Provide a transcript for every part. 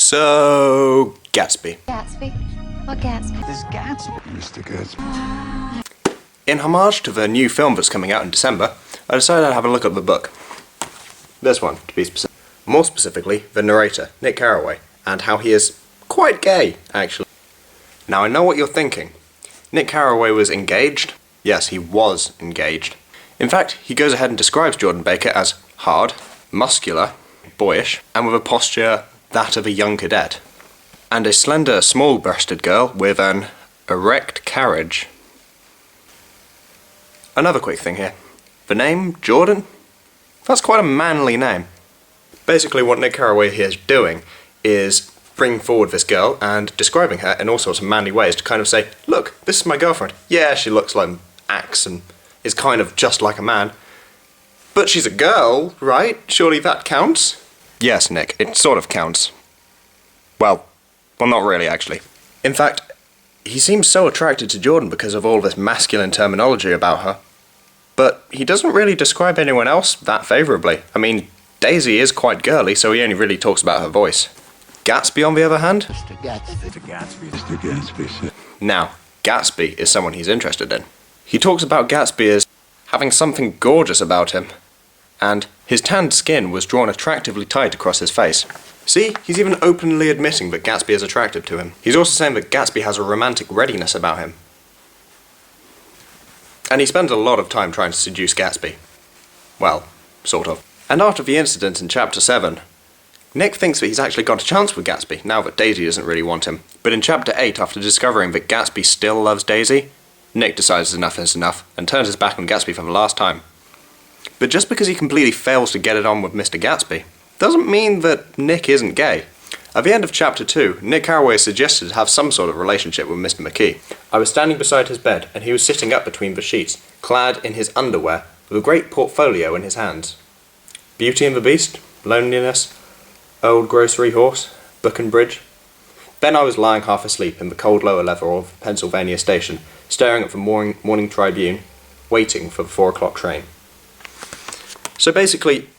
So, Gatsby. Gatsby? What Gatsby? This Gatsby. Mr. Gatsby. In homage to the new film that's coming out in December, I decided I'd have a look at the book. This one, to be specific. More specifically, the narrator, Nick Carraway, and how he is quite gay, actually. Now, I know what you're thinking. Nick Carraway was engaged? Yes, he was engaged. In fact, he goes ahead and describes Jordan Baker as hard, muscular, boyish, and with a posture that of a young cadet. And a slender, small-breasted girl with an erect carriage. Another quick thing here. The name, Jordan? That's quite a manly name. Basically what Nick Carraway here is doing is bringing forward this girl and describing her in all sorts of manly ways to kind of say, look, this is my girlfriend. Yeah, she looks like an axe and is kind of just like a man. But she's a girl, right? Surely that counts? Yes, Nick, it sort of counts. Well, not really, actually. In fact, he seems so attracted to Jordan because of all this masculine terminology about her. But he doesn't really describe anyone else that favourably. I mean, Daisy is quite girly, so he only really talks about her voice. Gatsby, on the other hand? Mr. Gatsby. Mr. Gatsby. Mr. Gatsby. Now, Gatsby is someone he's interested in. He talks about Gatsby as having something gorgeous about him, and his tanned skin was drawn attractively tight across his face. See, he's even openly admitting that Gatsby is attractive to him. He's also saying that Gatsby has a romantic readiness about him. And he spends a lot of time trying to seduce Gatsby. Well, sort of. And after the incident in Chapter 7, Nick thinks that he's actually got a chance with Gatsby, now that Daisy doesn't really want him. But in Chapter 8, after discovering that Gatsby still loves Daisy, Nick decides enough is enough and turns his back on Gatsby for the last time. But just because he completely fails to get it on with Mr. Gatsby, doesn't mean that Nick isn't gay. At the end of Chapter 2, Nick Carraway suggested to have some sort of relationship with Mr. McKee. I was standing beside his bed, and he was sitting up between the sheets, clad in his underwear, with a great portfolio in his hands. Beauty and the Beast, Loneliness, Old Grocery Horse, Book and Bridge. Then I was lying half asleep in the cold lower level of Pennsylvania Station, staring at the morning Tribune, waiting for the 4 o'clock train. So basically,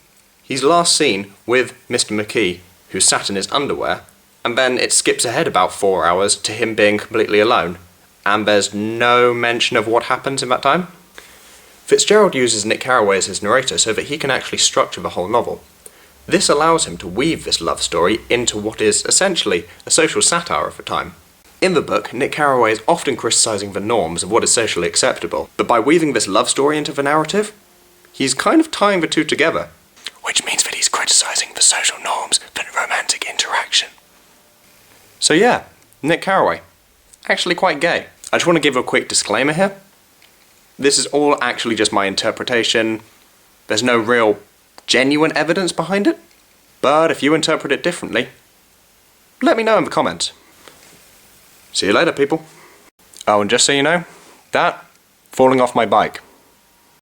he's last seen with Mr. McKee, who sat in his underwear, and then it skips ahead about 4 hours to him being completely alone, and there's no mention of what happens in that time. Fitzgerald uses Nick Carraway as his narrator so that he can actually structure the whole novel. This allows him to weave this love story into what is essentially a social satire of the time. In the book, Nick Carraway is often criticising the norms of what is socially acceptable, but by weaving this love story into the narrative, he's kind of tying the two together. Which means that he's criticising the social norms for romantic interaction. So yeah, Nick Carraway. Actually quite gay. I just want to give a quick disclaimer here. This is all actually just my interpretation. There's no real genuine evidence behind it. But if you interpret it differently, let me know in the comments. See you later, people. Oh, and just so you know, that falling off my bike.